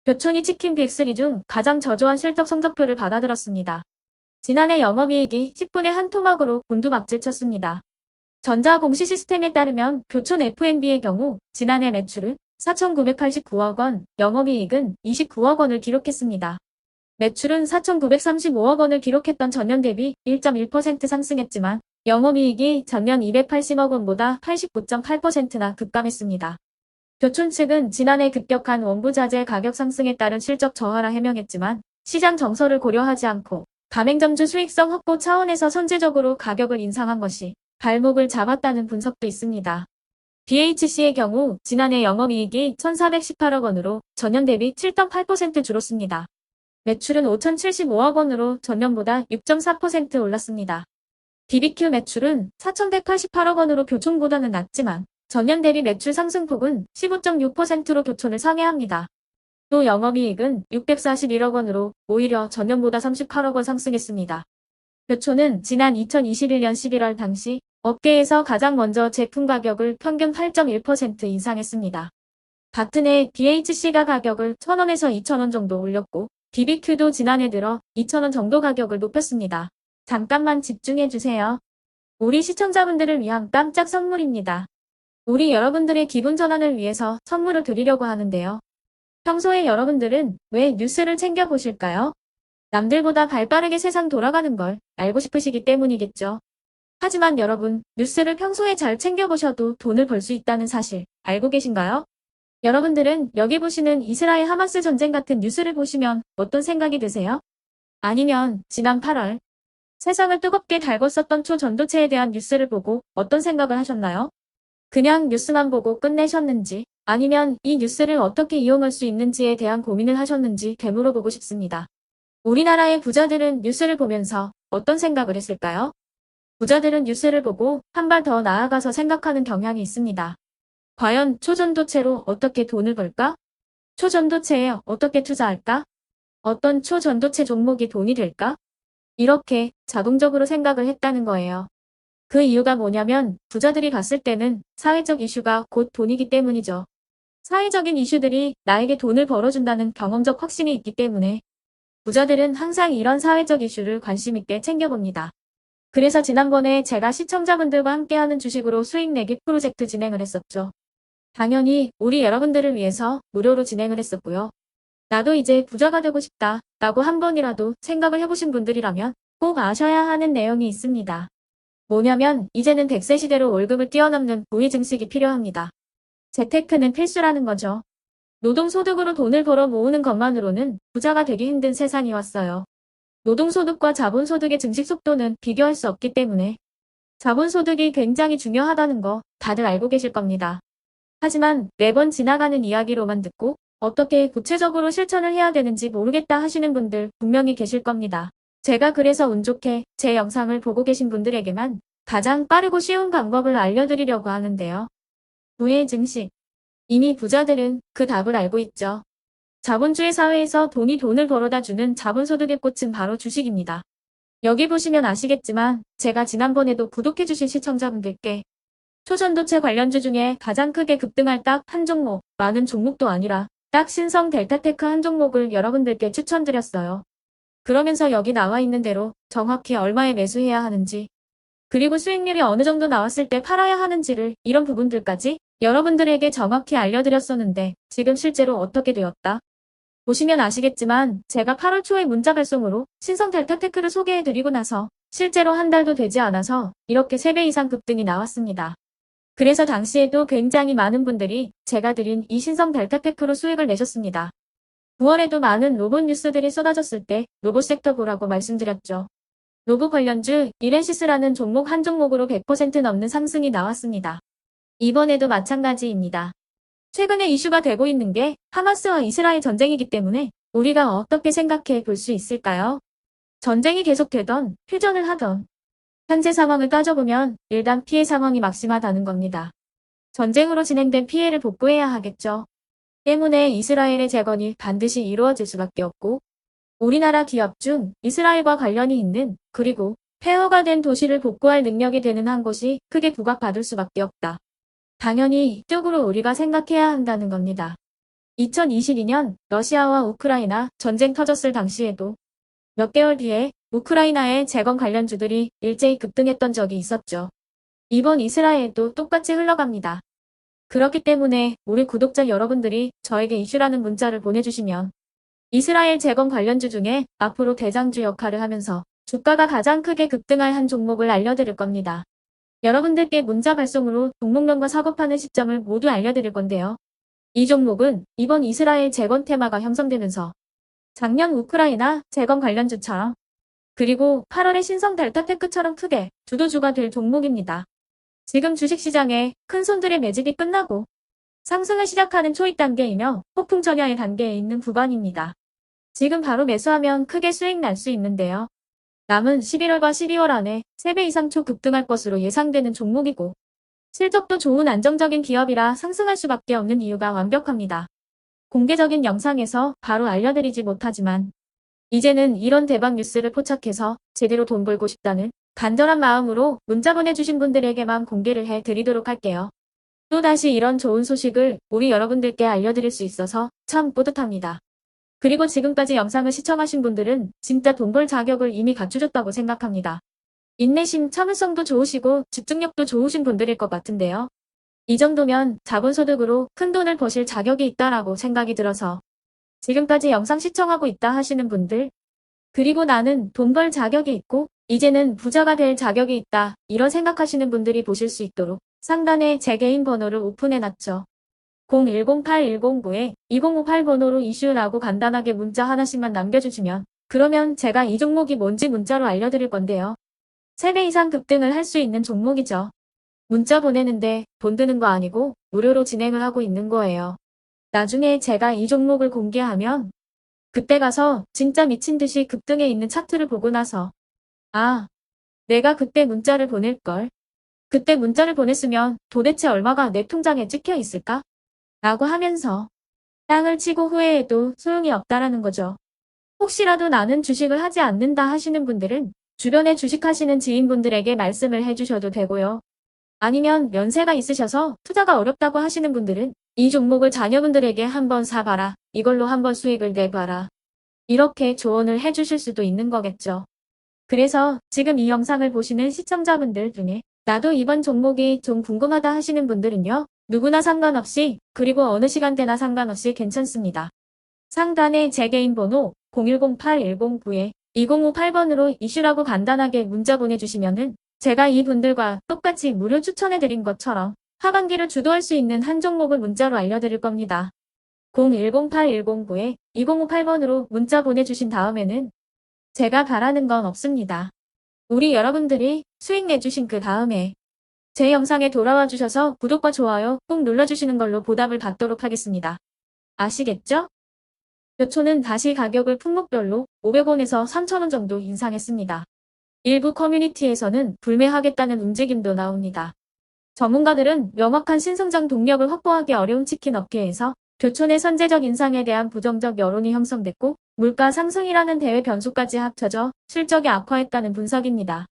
교촌이 치킨 빅3 중 가장 저조한 실적 성적표를 받아들었습니다. 지난해 영업이익이 10분의 한 토막으로 곤두박질 쳤습니다. 전자공시 시스템에 따르면 교촌 F&B의 경우 지난해 매출은 4,989억 원, 영업이익은 29억 원을 기록했습니다. 매출은 4,935억 원을 기록했던 전년 대비 1.1% 상승했지만 영업이익이 전년 280억 원보다 89.8%나 급감했습니다. 교촌 측은 지난해 급격한 원부자재 가격 상승에 따른 실적 저하라 해명했지만 시장 정서를 고려하지 않고 가맹점주 수익성 확보 차원에서 선제적으로 가격을 인상한 것이 발목을 잡았다는 분석도 있습니다. BHC의 경우 지난해 영업이익이 1,418억 원으로 전년 대비 7.8% 줄었습니다. 매출은 5,075억 원으로 전년보다 6.4% 올랐습니다. BBQ 매출은 4,188억 원으로 교촌보다는 낮지만 전년 대비 매출 상승폭은 15.6%로 교촌을 상회합니다. 또 영업이익은 641억 원으로 오히려 전년보다 38억 원 상승했습니다. 교촌은 지난 2021년 11월 당시 업계에서 가장 먼저 제품 가격을 평균 8.1% 인상했습니다. 같은 해 BHC가 가격을 1,000원에서 2,000원 정도 올렸고 BBQ도 지난해 들어 2,000원 정도 가격을 높였습니다. 잠깐만 집중해주세요. 우리 시청자분들을 위한 깜짝 선물입니다. 우리 여러분들의 기분 전환을 위해서 선물을 드리려고 하는데요. 평소에 여러분들은 왜 뉴스를 챙겨보실까요? 남들보다 발빠르게 세상 돌아가는 걸 알고 싶으시기 때문이겠죠. 하지만 여러분, 뉴스를 평소에 잘 챙겨보셔도 돈을 벌 수 있다는 사실 알고 계신가요? 여러분들은 여기 보시는 이스라엘 하마스 전쟁 같은 뉴스를 보시면 어떤 생각이 드세요? 아니면 지난 8월 세상을 뜨겁게 달궜었던 초전도체에 대한 뉴스를 보고 어떤 생각을 하셨나요? 그냥 뉴스만 보고 끝내셨는지 아니면 이 뉴스를 어떻게 이용할 수 있는지에 대한 고민을 하셨는지 되물어보고 싶습니다. 우리나라의 부자들은 뉴스를 보면서 어떤 생각을 했을까요? 부자들은 뉴스를 보고 한 발 더 나아가서 생각하는 경향이 있습니다. 과연 초전도체로 어떻게 돈을 벌까? 초전도체에 어떻게 투자할까? 어떤 초전도체 종목이 돈이 될까? 이렇게 자동적으로 생각을 했다는 거예요. 그 이유가 뭐냐면 부자들이 봤을 때는 사회적 이슈가 곧 돈이기 때문이죠. 사회적인 이슈들이 나에게 돈을 벌어준다는 경험적 확신이 있기 때문에 부자들은 항상 이런 사회적 이슈를 관심 있게 챙겨봅니다. 그래서 지난번에 제가 시청자분들과 함께하는 주식으로 수익 내기 프로젝트 진행을 했었죠. 당연히 우리 여러분들을 위해서 무료로 진행을 했었고요. 나도 이제 부자가 되고 싶다 라고 한 번이라도 생각을 해보신 분들이라면 꼭 아셔야 하는 내용이 있습니다. 뭐냐면 이제는 100세 시대로 월급을 뛰어넘는 부의 증식이 필요합니다. 재테크는 필수라는 거죠. 노동소득으로 돈을 벌어 모으는 것만으로는 부자가 되기 힘든 세상이 왔어요. 노동소득과 자본소득의 증식 속도는 비교할 수 없기 때문에 자본소득이 굉장히 중요하다는 거 다들 알고 계실 겁니다. 하지만 매번 지나가는 이야기로만 듣고 어떻게 구체적으로 실천을 해야 되는지 모르겠다 하시는 분들 분명히 계실 겁니다. 제가 그래서 운 좋게 제 영상을 보고 계신 분들에게만 가장 빠르고 쉬운 방법을 알려드리려고 하는데요. 부의 증식. 이미 부자들은 그 답을 알고 있죠. 자본주의 사회에서 돈이 돈을 벌어다 주는 자본소득의 꽃은 바로 주식입니다. 여기 보시면 아시겠지만 제가 지난번에도 구독해주신 시청자분들께 초전도체 관련주 중에 가장 크게 급등할 딱 한 종목, 많은 종목도 아니라 딱 신성 델타테크 한 종목을 여러분들께 추천드렸어요. 그러면서 여기 나와 있는 대로 정확히 얼마에 매수해야 하는지, 그리고 수익률이 어느 정도 나왔을 때 팔아야 하는지를 이런 부분들까지 여러분들에게 정확히 알려드렸었는데 지금 실제로 어떻게 되었다? 보시면 아시겠지만 제가 8월 초에 문자 발송으로 신성 델타테크를 소개해드리고 나서 실제로 한 달도 되지 않아서 이렇게 3배 이상 급등이 나왔습니다. 그래서 당시에도 굉장히 많은 분들이 제가 드린 이 신성 델타테크로 수익을 내셨습니다. 9월에도 많은 로봇 뉴스들이 쏟아졌을 때 로봇 섹터 보라고 말씀드렸죠. 로봇 관련주 이렌시스라는 종목 한 종목으로 100% 넘는 상승이 나왔습니다. 이번에도 마찬가지입니다. 최근에 이슈가 되고 있는 게 하마스와 이스라엘 전쟁이기 때문에 우리가 어떻게 생각해 볼 수 있을까요? 전쟁이 계속되던 휴전을 하던 현재 상황을 따져보면 일단 피해 상황이 막심하다는 겁니다. 전쟁으로 진행된 피해를 복구해야 하겠죠. 때문에 이스라엘의 재건이 반드시 이루어질 수밖에 없고 우리나라 기업 중 이스라엘과 관련이 있는 그리고 폐허가 된 도시를 복구할 능력이 되는 한 곳이 크게 부각받을 수밖에 없다. 당연히 이쪽으로 우리가 생각해야 한다는 겁니다. 2022년 러시아와 우크라이나 전쟁 터졌을 당시에도 몇 개월 뒤에 우크라이나의 재건 관련주들이 일제히 급등했던 적이 있었죠. 이번 이스라엘도 똑같이 흘러갑니다. 그렇기 때문에 우리 구독자 여러분들이 저에게 이슈라는 문자를 보내주시면 이스라엘 재건 관련주 중에 앞으로 대장주 역할을 하면서 주가가 가장 크게 급등할 한 종목을 알려드릴 겁니다. 여러분들께 문자 발송으로 종목명과 사고파는 시점을 모두 알려드릴 건데요. 이 종목은 이번 이스라엘 재건 테마가 형성되면서 작년 우크라이나 재건 관련주처럼 그리고 8월의 신성 델타테크처럼 크게 주도주가 될 종목입니다. 지금 주식시장에 큰 손들의 매집이 끝나고 상승을 시작하는 초입 단계이며 폭풍 전야의 단계에 있는 구간입니다. 지금 바로 매수하면 크게 수익 날 수 있는데요. 남은 11월과 12월 안에 3배 이상 초급등할 것으로 예상되는 종목이고 실적도 좋은 안정적인 기업이라 상승할 수밖에 없는 이유가 완벽합니다. 공개적인 영상에서 바로 알려드리지 못하지만 이제는 이런 대박 뉴스를 포착해서 제대로 돈 벌고 싶다는 간절한 마음으로 문자 보내주신 분들에게만 공개를 해드리도록 할게요. 또다시 이런 좋은 소식을 우리 여러분들께 알려드릴 수 있어서 참 뿌듯합니다. 그리고 지금까지 영상을 시청하신 분들은 진짜 돈 벌 자격을 이미 갖추셨다고 생각합니다. 인내심, 참을성도 좋으시고 집중력도 좋으신 분들일 것 같은데요. 이 정도면 자본소득으로 큰 돈을 버실 자격이 있다라고 생각이 들어서 지금까지 영상 시청하고 있다 하시는 분들, 그리고 나는 돈 벌 자격이 있고 이제는 부자가 될 자격이 있다 이런 생각하시는 분들이 보실 수 있도록 상단에 제 개인 번호를 오픈해놨죠. 0108109-2058 번호로 이슈라고 간단하게 문자 하나씩만 남겨주시면 그러면 제가 이 종목이 뭔지 문자로 알려드릴 건데요. 3배 이상 급등을 할 수 있는 종목이죠. 문자 보내는데 돈 드는 거 아니고 무료로 진행을 하고 있는 거예요. 나중에 제가 이 종목을 공개하면 그때 가서 진짜 미친 듯이 급등해 있는 차트를 보고 나서 아, 내가 그때 문자를 보낼걸. 그때 문자를 보냈으면 도대체 얼마가 내 통장에 찍혀 있을까? 라고 하면서 땅을 치고 후회해도 소용이 없다라는 거죠. 혹시라도 나는 주식을 하지 않는다 하시는 분들은 주변에 주식하시는 지인분들에게 말씀을 해주셔도 되고요. 아니면 연세가 있으셔서 투자가 어렵다고 하시는 분들은 이 종목을 자녀분들에게 한번 사봐라. 이걸로 한번 수익을 내봐라. 이렇게 조언을 해주실 수도 있는 거겠죠. 그래서 지금 이 영상을 보시는 시청자분들 중에 나도 이번 종목이 좀 궁금하다 하시는 분들은요. 누구나 상관없이 그리고 어느 시간대나 상관없이 괜찮습니다. 상단에 제 개인 번호 0108109-2058번으로 이슈라고 간단하게 문자 보내주시면은 제가 이분들과 똑같이 무료 추천해드린 것처럼 하반기를 주도할 수 있는 한 종목을 문자로 알려드릴 겁니다. 0108109-2058번으로 문자 보내주신 다음에는 제가 바라는 건 없습니다. 우리 여러분들이 수익 내주신 그 다음에 제 영상에 돌아와 주셔서 구독과 좋아요 꼭 눌러주시는 걸로 보답을 받도록 하겠습니다. 아시겠죠? 몇 초는 다시 가격을 품목별로 500원에서 3,000원 정도 인상했습니다. 일부 커뮤니티에서는 불매하겠다는 움직임도 나옵니다. 전문가들은 명확한 신성장 동력을 확보하기 어려운 치킨 업계에서 교촌의 선제적 인상에 대한 부정적 여론이 형성됐고 물가 상승이라는 대외 변수까지 합쳐져 실적이 악화했다는 분석입니다.